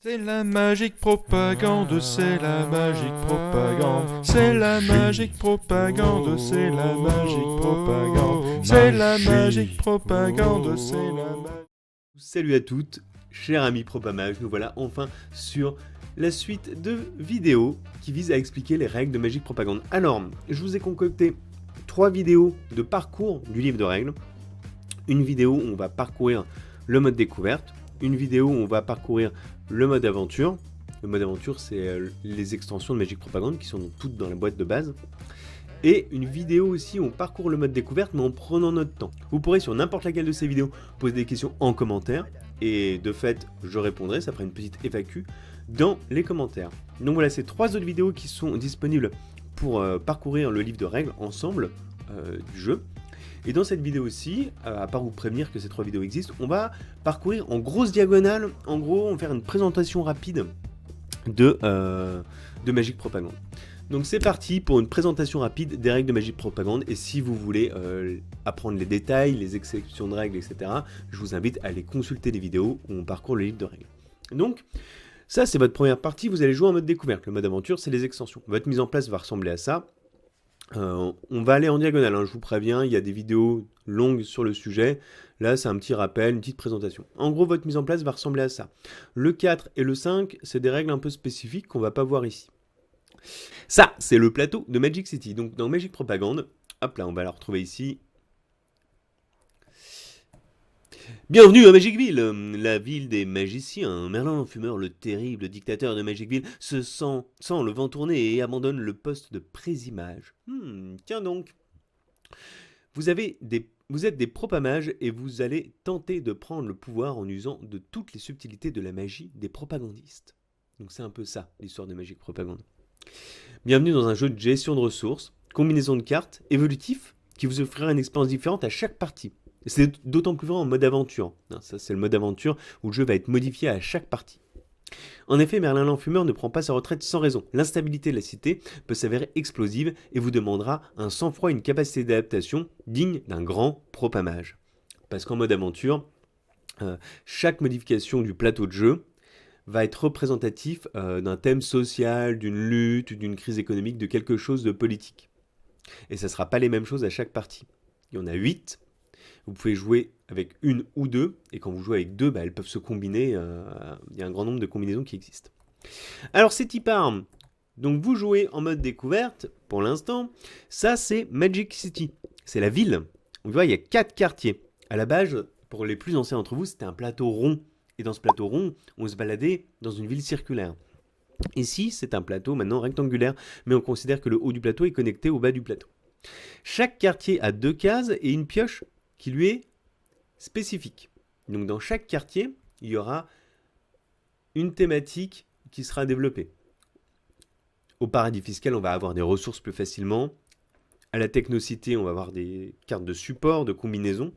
C'est la magique propagande, c'est la magique propagande, c'est la magique propagande, c'est la magique propagande, c'est la magique propagande, c'est la magique... Salut à toutes, chers amis Propamage, nous voilà enfin sur la suite de vidéos qui visent à expliquer les règles de Magic Propagande. Alors, je vous ai concocté 3 vidéos de parcours du livre de règles. Une vidéo où on va parcourir le mode découverte, une vidéo où on va parcourir le mode aventure. Le mode aventure, c'est les extensions de Magic Propagande qui sont toutes dans la boîte de base. Et une vidéo aussi où on parcourt le mode découverte mais en prenant notre temps. Vous pourrez sur n'importe laquelle de ces vidéos poser des questions en commentaire. Et de fait, je répondrai, ça fera une petite FAQ dans les commentaires. Donc voilà, c'est 3 autres vidéos qui sont disponibles pour parcourir le livre de règles ensemble du jeu. Et dans cette vidéo aussi, à part vous prévenir que ces 3 vidéos existent, on va parcourir en grosse diagonale, en gros, on va faire une présentation rapide de Magic Propagande. Donc c'est parti pour une présentation rapide des règles de Magic Propagande, et si vous voulez apprendre les détails, les exceptions de règles, etc., je vous invite à aller consulter les vidéos où on parcourt le livre de règles. Donc, ça c'est votre première partie, vous allez jouer en mode découverte. Le mode aventure, c'est les extensions. Votre mise en place va ressembler à ça. On va aller en diagonale, hein, je vous préviens, il y a des vidéos longues sur le sujet. Là, c'est un petit rappel, une petite présentation. En gros, votre mise en place va ressembler à ça. Le 4 et le 5, c'est des règles un peu spécifiques qu'on va pas voir ici. Ça, c'est le plateau de Magic City. Donc, dans Magic Propagande, hop là, on va la retrouver ici. Bienvenue à Magicville, la ville des magiciens. Merlin l'Enfumeur, le terrible dictateur de Magicville, sent le vent tourner et abandonne le poste de présimage. Tiens donc. Vous êtes des propamages et vous allez tenter de prendre le pouvoir en usant de toutes les subtilités de la magie des propagandistes. Donc c'est un peu ça, l'histoire de Magic Propagande. Bienvenue dans un jeu de gestion de ressources, combinaison de cartes, évolutif, qui vous offrira une expérience différente à chaque partie. C'est d'autant plus vrai en mode aventure. Ça, c'est le mode aventure où le jeu va être modifié à chaque partie. En effet, Merlin l'Enfumeur ne prend pas sa retraite sans raison. L'instabilité de la cité peut s'avérer explosive et vous demandera un sang-froid et une capacité d'adaptation digne d'un grand propamage. Parce qu'en mode aventure, chaque modification du plateau de jeu va être représentatif d'un thème social, d'une lutte, d'une crise économique, de quelque chose de politique. Et ça ne sera pas les mêmes choses à chaque partie. Il y en a 8. Vous pouvez jouer avec une ou deux, et quand vous jouez avec deux, elles peuvent se combiner. Il y a un grand nombre de combinaisons qui existent. Alors c'est Tipar. Donc vous jouez en mode découverte, pour l'instant. Ça c'est Magic City. C'est la ville. Vous voyez, il y a 4 quartiers. À la base, pour les plus anciens d'entre vous, c'était un plateau rond. Et dans ce plateau rond, on se baladait dans une ville circulaire. Ici, c'est un plateau maintenant rectangulaire, mais on considère que le haut du plateau est connecté au bas du plateau. Chaque quartier a 2 cases et une pioche qui lui est spécifique. Donc dans chaque quartier, il y aura une thématique qui sera développée. Au paradis fiscal, on va avoir des ressources plus facilement. À la technocité, on va avoir des cartes de support, de combinaison.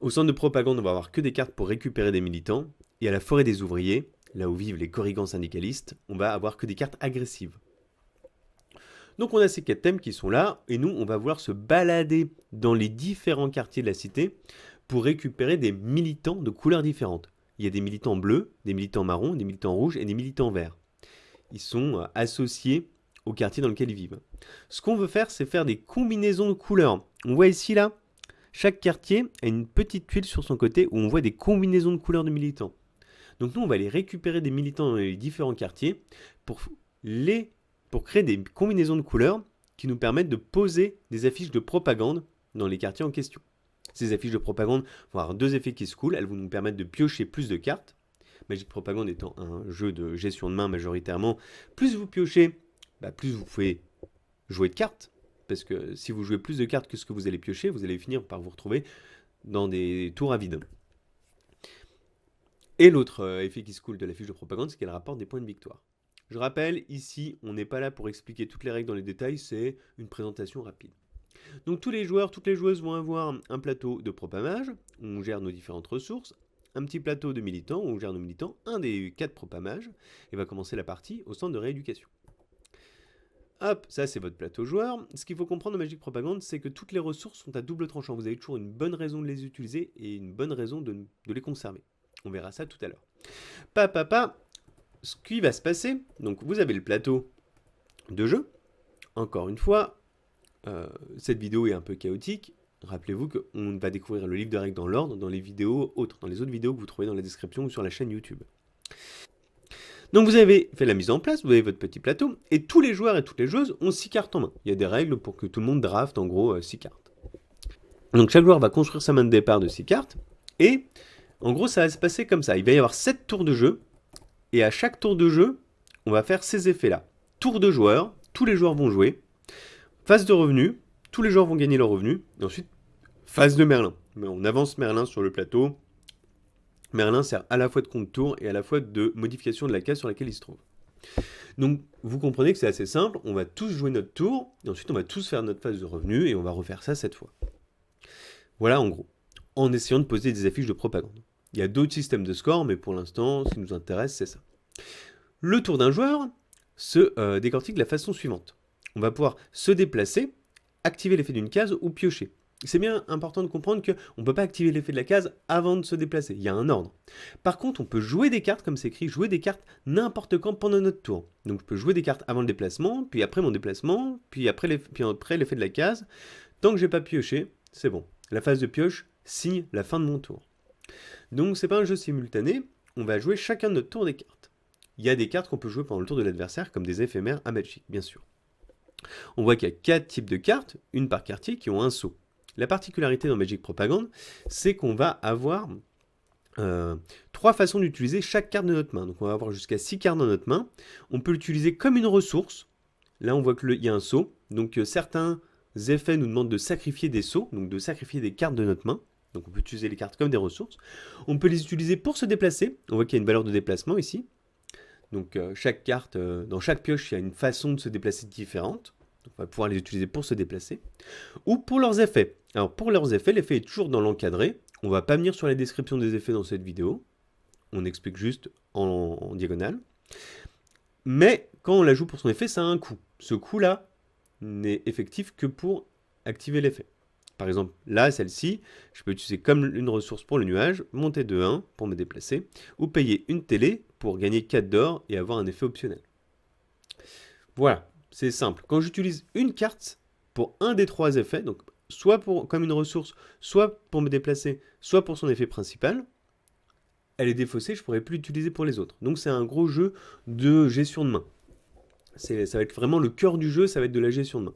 Au centre de propagande, on va avoir que des cartes pour récupérer des militants. Et à la forêt des ouvriers, là où vivent les corrigans syndicalistes, on va avoir que des cartes agressives. Donc on a ces 4 thèmes qui sont là, et nous, on va vouloir se balader dans les différents quartiers de la cité pour récupérer des militants de couleurs différentes. Il y a des militants bleus, des militants marrons, des militants rouges et des militants verts. Ils sont associés au quartier dans lequel ils vivent. Ce qu'on veut faire, c'est faire des combinaisons de couleurs. On voit ici, là, chaque quartier a une petite tuile sur son côté où on voit des combinaisons de couleurs de militants. Donc nous, on va aller récupérer des militants dans les différents quartiers pour créer des combinaisons de couleurs qui nous permettent de poser des affiches de propagande dans les quartiers en question. Ces affiches de propagande vont avoir 2 effets qui se coulent. Elles vont nous permettre de piocher plus de cartes. Magic Propagande étant un jeu de gestion de main majoritairement, plus vous piochez, plus vous pouvez jouer de cartes. Parce que si vous jouez plus de cartes que ce que vous allez piocher, vous allez finir par vous retrouver dans des tours à vide. Et l'autre effet qui se coule de la fiche de propagande, c'est qu'elle rapporte des points de victoire. Je rappelle, ici, on n'est pas là pour expliquer toutes les règles dans les détails, c'est une présentation rapide. Donc tous les joueurs, toutes les joueuses vont avoir un plateau de propamage, où on gère nos différentes ressources, un petit plateau de militants, où on gère nos militants, un des 4 propamages, et va commencer la partie au centre de rééducation. Hop, ça c'est votre plateau joueur. Ce qu'il faut comprendre en Magic Propagande, c'est que toutes les ressources sont à double tranchant. Vous avez toujours une bonne raison de les utiliser et une bonne raison de les conserver. On verra ça tout à l'heure. Ce qui va se passer, donc vous avez le plateau de jeu. Encore une fois, cette vidéo est un peu chaotique. Rappelez-vous qu'on va découvrir le livre de règles dans l'ordre, dans les vidéos autres, dans les autres vidéos que vous trouvez dans la description ou sur la chaîne YouTube. Donc vous avez fait la mise en place, vous avez votre petit plateau, et tous les joueurs et toutes les joueuses ont 6 cartes en main. Il y a des règles pour que tout le monde draft en gros 6 cartes. Donc chaque joueur va construire sa main de départ de 6 cartes, et en gros ça va se passer comme ça. Il va y avoir 7 tours de jeu, et à chaque tour de jeu, on va faire ces effets-là. Tour de joueur, tous les joueurs vont jouer. Phase de revenu, tous les joueurs vont gagner leur revenu. Et ensuite, phase de Merlin. On avance Merlin sur le plateau. Merlin sert à la fois de compte-tour et à la fois de modification de la case sur laquelle il se trouve. Donc, vous comprenez que c'est assez simple. On va tous jouer notre tour. Et ensuite, on va tous faire notre phase de revenu. Et on va refaire ça 7 fois. Voilà en gros. En essayant de poser des affiches de propagande. Il y a d'autres systèmes de score, mais pour l'instant, ce qui nous intéresse, c'est ça. Le tour d'un joueur se décortique de la façon suivante. On va pouvoir se déplacer, activer l'effet d'une case ou piocher. C'est bien important de comprendre qu'on ne peut pas activer l'effet de la case avant de se déplacer. Il y a un ordre. Par contre, on peut jouer des cartes, comme c'est écrit, jouer des cartes n'importe quand pendant notre tour. Donc je peux jouer des cartes avant le déplacement, puis après mon déplacement, puis après l'effet de la case. Tant que j'ai pas pioché, c'est bon. La phase de pioche signe la fin de mon tour. Donc c'est pas un jeu simultané, on va jouer chacun de notre tour des cartes. Il y a des cartes qu'on peut jouer pendant le tour de l'adversaire, comme des éphémères à Magic, bien sûr. On voit qu'il y a 4 types de cartes, une par quartier, qui ont un sceau. La particularité dans Magic Propagande, c'est qu'on va avoir 3 façons d'utiliser chaque carte de notre main. Donc on va avoir jusqu'à 6 cartes dans notre main. On peut l'utiliser comme une ressource. Là on voit qu'il y a un sceau. Donc certains effets nous demandent de sacrifier des sceaux, donc de sacrifier des cartes de notre main. Donc on peut utiliser les cartes comme des ressources. On peut les utiliser pour se déplacer. On voit qu'il y a une valeur de déplacement ici. Donc chaque carte, dans chaque pioche, il y a une façon de se déplacer différente. Donc, on va pouvoir les utiliser pour se déplacer. Ou pour leurs effets. Alors pour leurs effets, l'effet est toujours dans l'encadré. On ne va pas venir sur la description des effets dans cette vidéo. On explique juste en diagonale. Mais quand on la joue pour son effet, ça a un coût. Ce coût-là n'est effectif que pour activer l'effet. Par exemple, là, celle-ci, je peux utiliser comme une ressource pour le nuage, monter de 1 pour me déplacer, ou payer une télé pour gagner 4 d'or et avoir un effet optionnel. Voilà, c'est simple. Quand j'utilise une carte pour un des 3 effets, donc soit comme une ressource, soit pour me déplacer, soit pour son effet principal, elle est défaussée, je ne pourrai plus l'utiliser pour les autres. Donc c'est un gros jeu de gestion de main. Ça va être vraiment le cœur du jeu, ça va être de la gestion de main.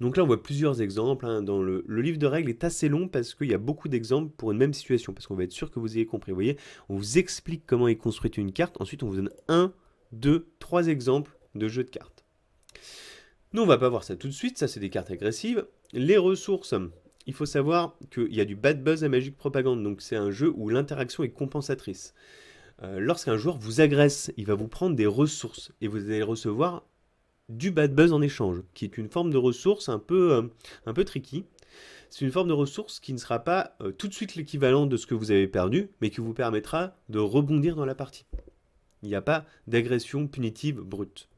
Donc là, on voit plusieurs exemples. Dans le livre de règles est assez long parce qu'il y a beaucoup d'exemples pour une même situation. Parce qu'on va être sûr que vous ayez compris. Vous voyez, on vous explique comment est construite une carte. Ensuite, on vous donne 1, 2, 3 exemples de jeux de cartes. Nous, on va pas voir ça tout de suite. Ça, c'est des cartes agressives. Les ressources, il faut savoir qu'il y a du bad buzz à Magic Propagande. Donc, c'est un jeu où l'interaction est compensatrice. Lorsqu'un joueur vous agresse, il va vous prendre des ressources. Et vous allez recevoir du bad buzz en échange, qui est une forme de ressource un peu tricky. C'est une forme de ressource qui ne sera pas tout de suite l'équivalent de ce que vous avez perdu, mais qui vous permettra de rebondir dans la partie. Il n'y a pas d'agression punitive brute.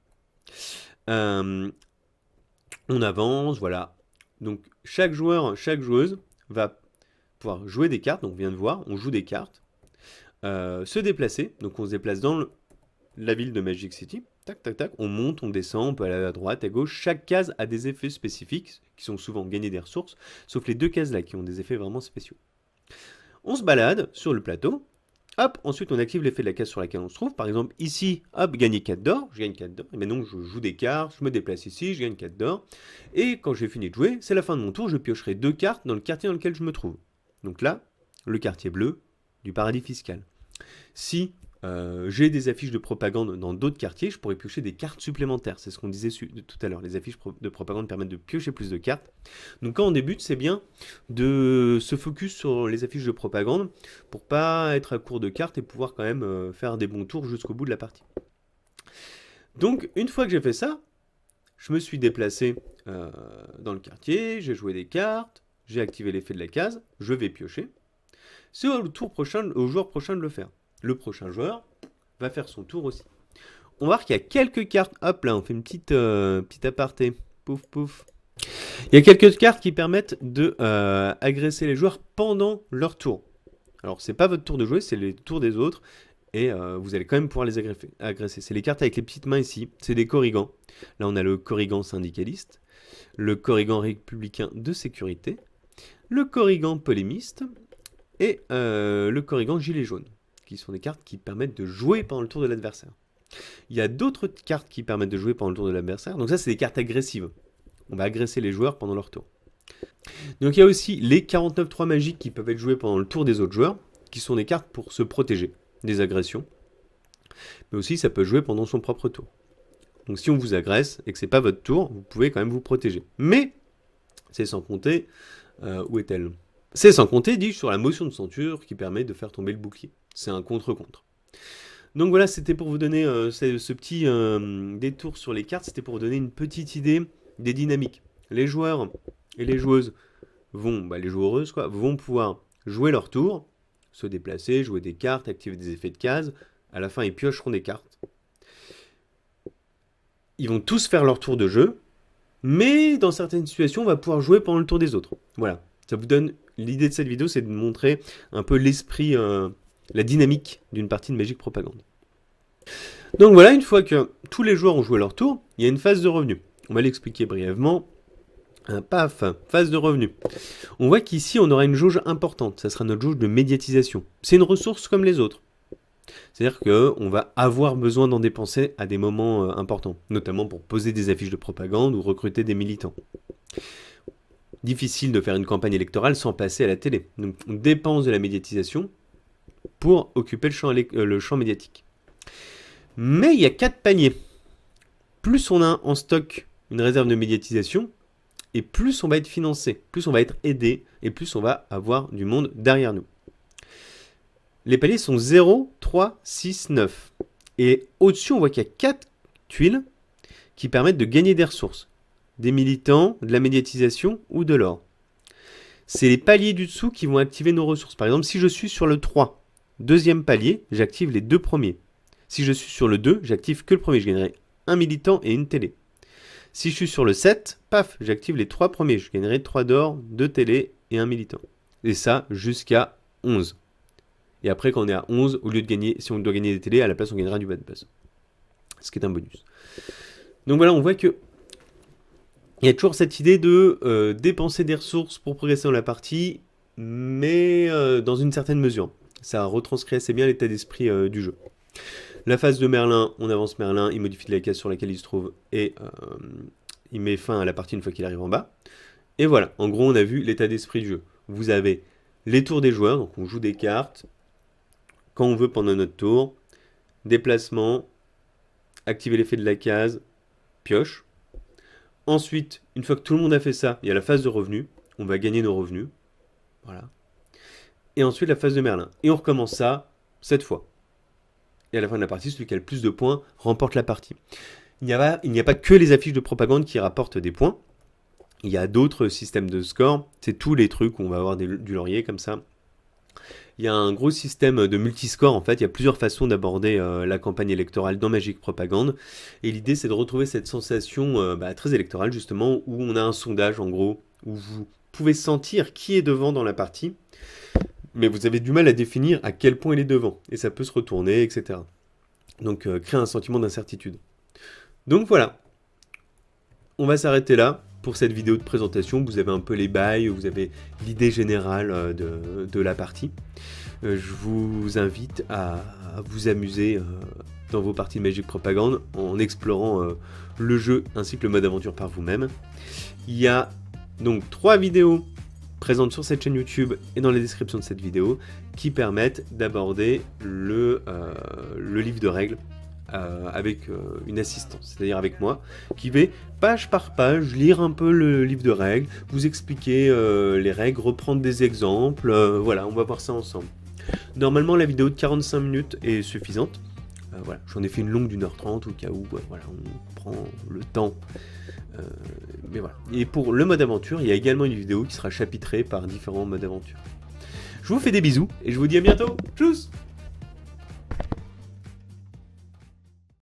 On avance, voilà. Donc chaque joueur, chaque joueuse va pouvoir jouer des cartes, donc on vient de voir, on joue des cartes, se déplacer, donc on se déplace dans la ville de Magic City. Tac, tac, tac, on monte, on descend, on peut aller à droite, à gauche. Chaque case a des effets spécifiques, qui sont souvent gagner des ressources, sauf les 2 cases là, qui ont des effets vraiment spéciaux. On se balade sur le plateau. Hop, ensuite on active l'effet de la case sur laquelle on se trouve. Par exemple, ici, hop, gagner 4 d'or, je gagne 4 d'or. Et maintenant, je joue des cartes, je me déplace ici, je gagne 4 d'or. Et quand j'ai fini de jouer, c'est la fin de mon tour, je piocherai 2 cartes dans le quartier dans lequel je me trouve. Donc là, le quartier bleu du paradis fiscal. Si j'ai des affiches de propagande dans d'autres quartiers, je pourrais piocher des cartes supplémentaires. C'est ce qu'on disait tout à l'heure. Les affiches de propagande permettent de piocher plus de cartes. Donc quand on débute, c'est bien de se focus sur les affiches de propagande pour pas être à court de cartes et pouvoir quand même faire des bons tours jusqu'au bout de la partie. Donc une fois que j'ai fait ça, je me suis déplacé dans le quartier, j'ai joué des cartes, j'ai activé l'effet de la case, je vais piocher. C'est au joueur prochain de le faire. Le prochain joueur va faire son tour aussi. On va voir qu'il y a quelques cartes. Hop là, on fait une petite aparté. Pouf, pouf. Il y a quelques cartes qui permettent de agresser les joueurs pendant leur tour. Alors c'est pas votre tour de jouer, c'est les tours des autres, et vous allez quand même pouvoir les agresser. C'est les cartes avec les petites mains ici, c'est des Korrigans. Là on a le Korrigan syndicaliste, le Korrigan républicain de sécurité, le Korrigan polémiste, et le Korrigan gilet jaune, qui sont des cartes qui permettent de jouer pendant le tour de l'adversaire. Il y a d'autres cartes qui permettent de jouer pendant le tour de l'adversaire, donc ça c'est des cartes agressives. On va agresser les joueurs pendant leur tour. Donc il y a aussi les 49-3 magiques qui peuvent être joués pendant le tour des autres joueurs, qui sont des cartes pour se protéger des agressions. Mais aussi ça peut jouer pendant son propre tour. Donc si on vous agresse et que c'est pas votre tour, vous pouvez quand même vous protéger. Mais c'est sans compter... où est-elle? C'est sans compter, dis-je, sur la motion de ceinture qui permet de faire tomber le bouclier. C'est un contre-contre. Donc voilà, c'était pour vous donner ce petit détour sur les cartes, c'était pour vous donner une petite idée des dynamiques. Les joueurs et les joueuses vont, les joueuses quoi, vont pouvoir jouer leur tour, se déplacer, jouer des cartes, activer des effets de case. À la fin, ils piocheront des cartes. Ils vont tous faire leur tour de jeu, mais dans certaines situations, on va pouvoir jouer pendant le tour des autres. Voilà, ça vous donne... L'idée de cette vidéo, c'est de montrer un peu l'esprit, la dynamique d'une partie de Magic Propagande. Donc voilà, une fois que tous les joueurs ont joué leur tour, il y a une phase de revenu. On va l'expliquer brièvement. Paf, phase de revenu. On voit qu'ici, on aura une jauge importante. Ça sera notre jauge de médiatisation. C'est une ressource comme les autres. C'est-à-dire qu'on va avoir besoin d'en dépenser à des moments importants, notamment pour poser des affiches de propagande ou recruter des militants. Difficile de faire une campagne électorale sans passer à la télé. Donc on dépense de la médiatisation pour occuper le champ médiatique. Mais il y a 4 paniers. Plus on a en stock une réserve de médiatisation, et plus on va être financé, plus on va être aidé, et plus on va avoir du monde derrière nous. Les paliers sont 0, 3, 6, 9. Et au-dessus, on voit qu'il y a 4 tuiles qui permettent de gagner des ressources. Des militants, de la médiatisation ou de l'or. C'est les paliers du dessous qui vont activer nos ressources. Par exemple, si je suis sur le 3, deuxième palier, j'active les 2 premiers. Si je suis sur le 2, j'active que le premier. Je gagnerai un militant et une télé. Si je suis sur le 7, paf, j'active les 3 premiers. Je gagnerai 3 d'or, 2 télé et un militant. Et ça jusqu'à 11. Et après, quand on est à 11, au lieu de gagner, si on doit gagner des télés, à la place, on gagnera du bad buzz. Ce qui est un bonus. Donc voilà, on voit que il y a toujours cette idée de dépenser des ressources pour progresser dans la partie, mais dans une certaine mesure. Ça retranscrit assez bien l'état d'esprit du jeu. La phase de Merlin, on avance Merlin, il modifie la case sur laquelle il se trouve et il met fin à la partie une fois qu'il arrive en bas. Et voilà, en gros on a vu l'état d'esprit du jeu. Vous avez les tours des joueurs, donc on joue des cartes, quand on veut pendant notre tour, déplacement, activer l'effet de la case, pioche. Ensuite, une fois que tout le monde a fait ça, il y a la phase de revenu. On va gagner nos revenus. Voilà. Et ensuite, la phase de Merlin. Et on recommence ça 7 fois. Et à la fin de la partie, celui qui a le plus de points remporte la partie. Il n'y a pas que les affiches de propagande qui rapportent des points. Il y a d'autres systèmes de score. C'est tous les trucs où on va avoir du laurier comme ça. Il y a un gros système de multiscore, en fait, il y a plusieurs façons d'aborder la campagne électorale dans Magic Propagande, et l'idée c'est de retrouver cette sensation très électorale justement, où on a un sondage en gros, où vous pouvez sentir qui est devant dans la partie, mais vous avez du mal à définir à quel point il est devant, et ça peut se retourner, etc. Donc créer un sentiment d'incertitude. Donc voilà, on va s'arrêter là. Pour cette vidéo de présentation, vous avez un peu les bails, vous avez l'idée générale de la partie. Je vous invite à vous amuser dans vos parties de Magic Propagande en explorant le jeu ainsi que le mode aventure par vous-même. Il y a donc 3 vidéos présentes sur cette chaîne YouTube et dans la description de cette vidéo qui permettent d'aborder le livre de règles avec une assistance, c'est-à-dire avec moi, qui vais page par page lire un peu le livre de règles, vous expliquer les règles, reprendre des exemples, voilà, on va voir ça ensemble. Normalement, la vidéo de 45 minutes est suffisante. Voilà, j'en ai fait une longue d'1h30 au cas où, voilà, on prend le temps. Mais voilà. Et pour le mode aventure, il y a également une vidéo qui sera chapitrée par différents modes aventure. Je vous fais des bisous et je vous dis à bientôt. Tchuss!